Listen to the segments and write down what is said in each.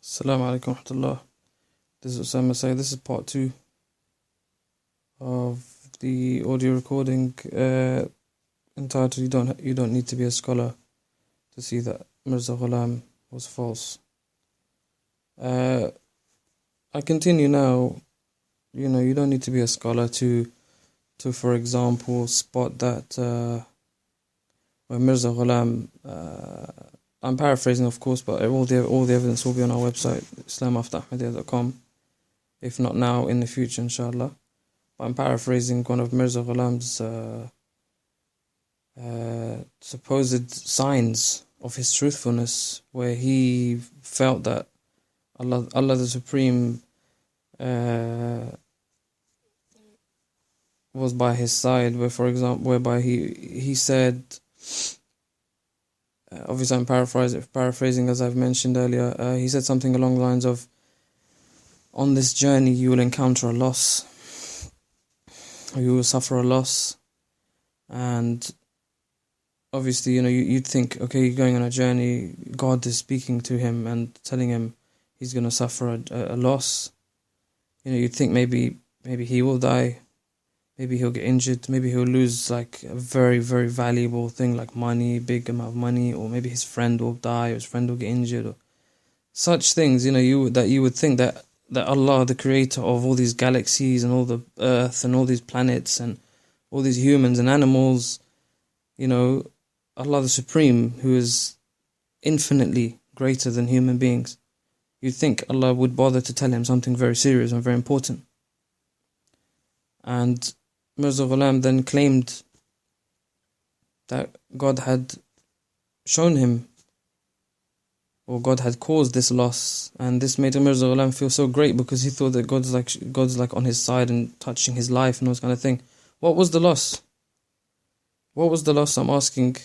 Assalamu alaikum wa rahmatullah. This is Osama Say. This is part 2 of the audio recording entitled You don't need to be a scholar to see that Mirza Ghulam was false. I continue now. You don't need to be a scholar to for example, spot that when Mirza Ghulam, I'm paraphrasing of course, but all the evidence will be on our website, islamafterahmadiyya.com, if not now, in the future inshallah. But I'm paraphrasing one of Mirza Ghulam's supposed signs of his truthfulness, where he felt that Allah the Supreme was by his side, whereby he said, obviously I'm paraphrasing as I've mentioned earlier, he said something along the lines of, on this journey you will encounter a loss, or you will suffer a loss. And obviously, you'd think, okay, you're going on a journey, God is speaking to him and telling him he's going to suffer a loss. You'd think maybe he will die, maybe he'll get injured, maybe he'll lose like a very, very valuable thing like money, big amount of money, or maybe his friend will die, or his friend will get injured, or such things, you would think that Allah, the creator of all these galaxies and all the earth and all these planets and all these humans and animals, Allah the Supreme, who is infinitely greater than human beings, you'd think Allah would bother to tell him something very serious and very important. And Mirza Ghulam then claimed that God had shown him, or God had caused this loss, and this made Mirza Ghulam feel so great because he thought that God's like on his side and touching his life and all this kind of thing. What was the loss? What was the loss? I'm asking.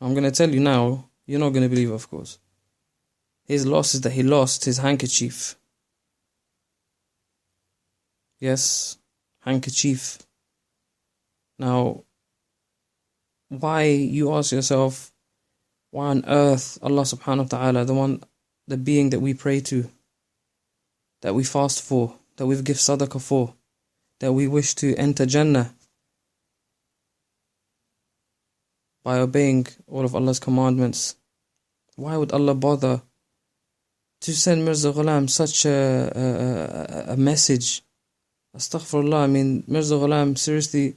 I'm going to tell you now. You're not going to believe, of course. His loss is that he lost his handkerchief. Yes, handkerchief. Now, why, you ask yourself, why on earth Allah subhanahu wa ta'ala, the being that we pray to, that we fast for, that we give sadaqah for, that we wish to enter Jannah by obeying all of Allah's commandments, why would Allah bother to send Mirza Ghulam such a message? Astaghfirullah, Mirza Ghulam, seriously,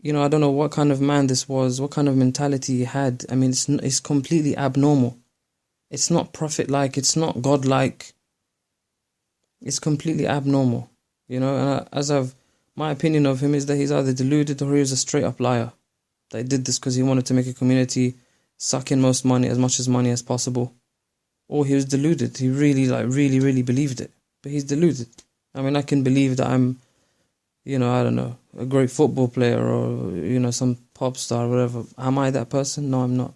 I don't know what kind of man this was, what kind of mentality he had. It's completely abnormal. It's not prophet-like, it's not God-like. It's completely abnormal, and my opinion of him is that he's either deluded or he was a straight-up liar. That he did this because he wanted to make a community, suck in as much money as possible. Or he was deluded. He really really believed it. But he's deluded. I can believe that I'm, I don't know, a great football player or, some pop star or whatever. Am I that person? No, I'm not.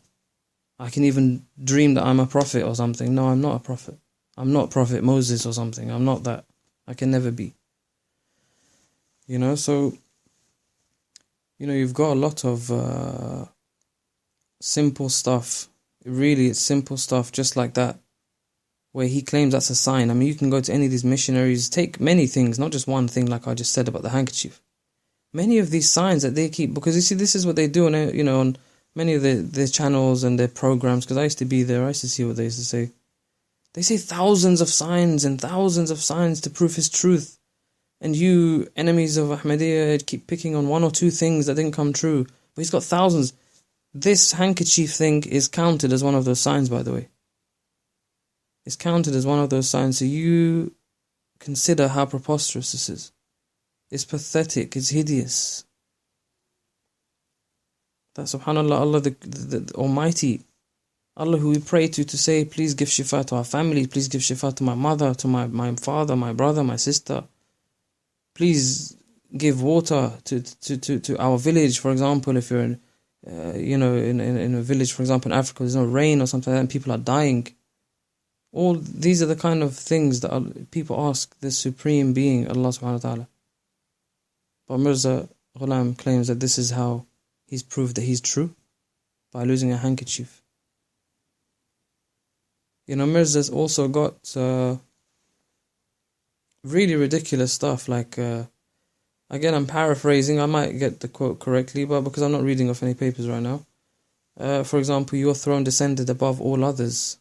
I can even dream that I'm a prophet or something. No, I'm not a prophet. I'm not Prophet Moses or something. I'm not that. I can never be. So, you've got a lot of simple stuff. Really, it's simple stuff just like that, where he claims that's a sign. You can go to any of these missionaries, take many things, not just one thing like I just said about the handkerchief. Many of these signs that they keep, because you see, this is what they do on many of their channels and their programs, because I used to be there, I used to see what they used to say. They say thousands of signs and thousands of signs to prove his truth. And you, enemies of Ahmadiyya, keep picking on one or two things that didn't come true. But he's got thousands. This handkerchief thing is counted as one of those signs, by the way. It's counted as one of those signs. So you consider how preposterous this is. It's pathetic. It's hideous. That subhanAllah, Allah the Almighty, Allah who we pray to say, please give shifa to our family, please give shifa to my mother, to my father, my brother, my sister. Please give water to our village, for example, if you're in a village, for example, in Africa, there's no rain or something like that, and people are dying. All these are the kind of things that people ask the Supreme Being, Allah subhanahu wa ta'ala. But Mirza Ghulam claims that this is how he's proved that he's true, by losing a handkerchief. Mirza's also got really ridiculous stuff. Like, again, I'm paraphrasing. I might get the quote correctly, but because I'm not reading off any papers right now. For example, your throne descended above all others.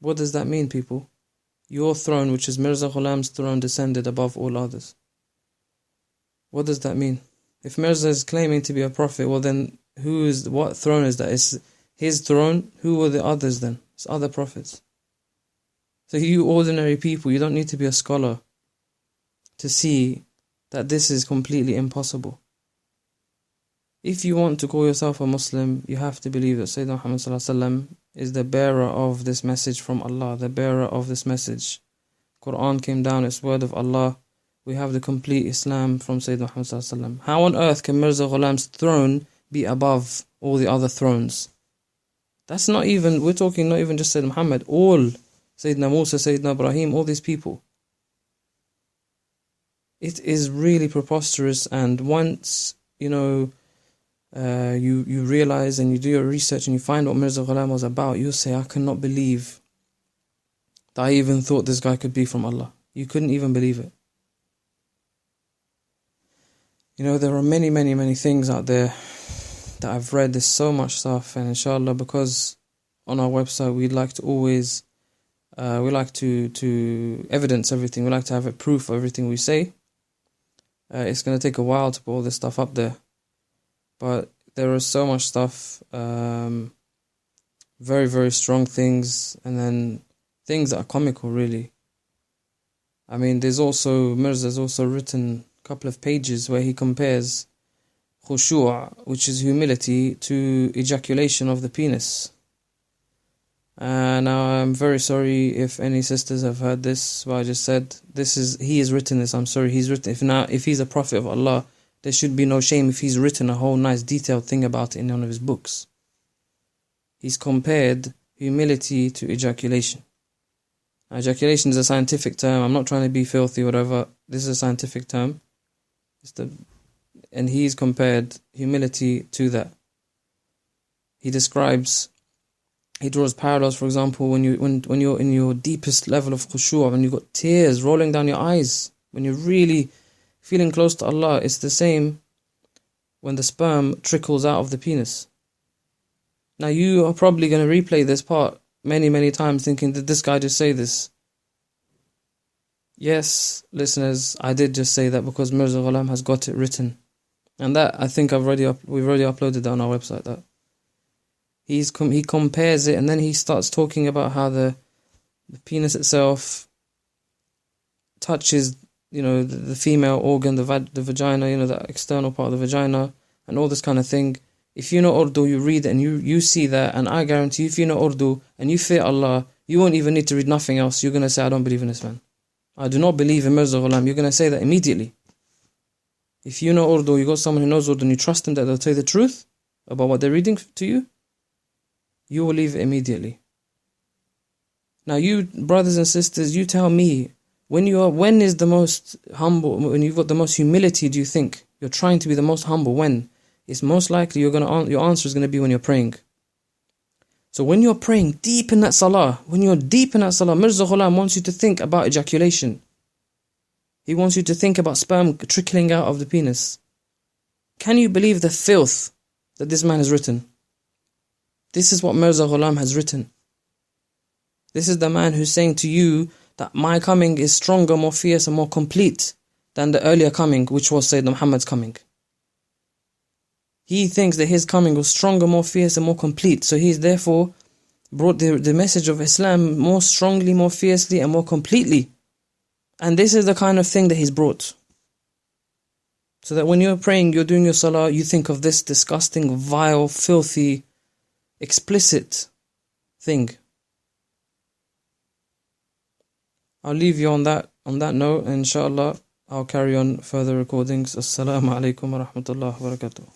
What does that mean, people? Your throne, which is Mirza Ghulam's throne, descended above all others. What does that mean? If Mirza is claiming to be a prophet, well then, what throne is that? Is his throne? Who were the others then? It's other prophets. So you ordinary people, you don't need to be a scholar to see that this is completely impossible. If you want to call yourself a Muslim, you have to believe that Sayyidina Muhammad ﷺ is the bearer of this message from Allah, the bearer of this message. Quran came down, it's word of Allah. We have the complete Islam from Sayyidina Muhammad ﷺ. How on earth can Mirza Ghulam's throne be above all the other thrones? That's not even, we're talking not even just Sayyidina Muhammad, all Sayyidina Musa, Sayyidina Ibrahim, all these people. It is really preposterous, and once, you realize and you do your research and you find what Mirza Ghulam was about, you'll say, I cannot believe that I even thought this guy could be from Allah. You couldn't even believe it. There are many, many, many things out there that I've read. There's so much stuff, and inshallah, because on our website we like to always, we like to evidence everything. We like to have a proof of everything we say. It's going to take a while to put all this stuff up there. But there is so much stuff, very, very strong things, and then things that are comical, really. I mean, Mirza's also written a couple of pages where he compares khushu', which is humility, to ejaculation of the penis. Now, I'm very sorry if any sisters have heard this, what I just said. He has written this, I'm sorry, he's written, if he's a prophet of Allah, there should be no shame if he's written a whole nice detailed thing about it in one of his books. He's compared humility to ejaculation. Now, ejaculation is a scientific term. I'm not trying to be filthy or whatever. This is a scientific term. And he's compared humility to that. He draws parallels, for example, when you're in your deepest level of khushu', when you've got tears rolling down your eyes, when you're really feeling close to Allah, it's the same when the sperm trickles out of the penis. Now you are probably going to replay this part many, many times thinking, did this guy just say this? Yes, listeners, I did just say that because Mirza Ghulam has got it written. And that, I think we've already uploaded that on our website. That he compares it, and then he starts talking about how the penis itself touches the female organ, the vagina, the external part of the vagina, and all this kind of thing. If you know Urdu, you read it and you see that, and I guarantee you, if you know Urdu and you fear Allah, you won't even need to read nothing else. You're going to say, I don't believe in this man. I do not believe in Mirza Ghulam. You're going to say that immediately. If you know Urdu, you got someone who knows Urdu, and you trust them that they'll tell you the truth about what they're reading to you, you will leave it immediately. Now you, brothers and sisters, you tell me, when is the most humble, when you've got the most humility, do you think? You're trying to be the most humble. When? It's most likely your answer is going to be when you're praying. So when you're praying deep in that salah, Mirza Ghulam wants you to think about ejaculation. He wants you to think about sperm trickling out of the penis. Can you believe the filth that this man has written? This is what Mirza Ghulam has written. This is the man who's saying to you that my coming is stronger, more fierce and more complete than the earlier coming, which was Sayyidina Muhammad's coming. He thinks that his coming was stronger, more fierce and more complete. So he's therefore brought the message of Islam more strongly, more fiercely and more completely. And this is the kind of thing that he's brought. So that when you're praying, you're doing your salah, you think of this disgusting, vile, filthy, explicit thing. I'll leave you on that note, and inshallah I'll carry on further recordings. Assalamu alaikum wa rahmatullahi wa barakatuh.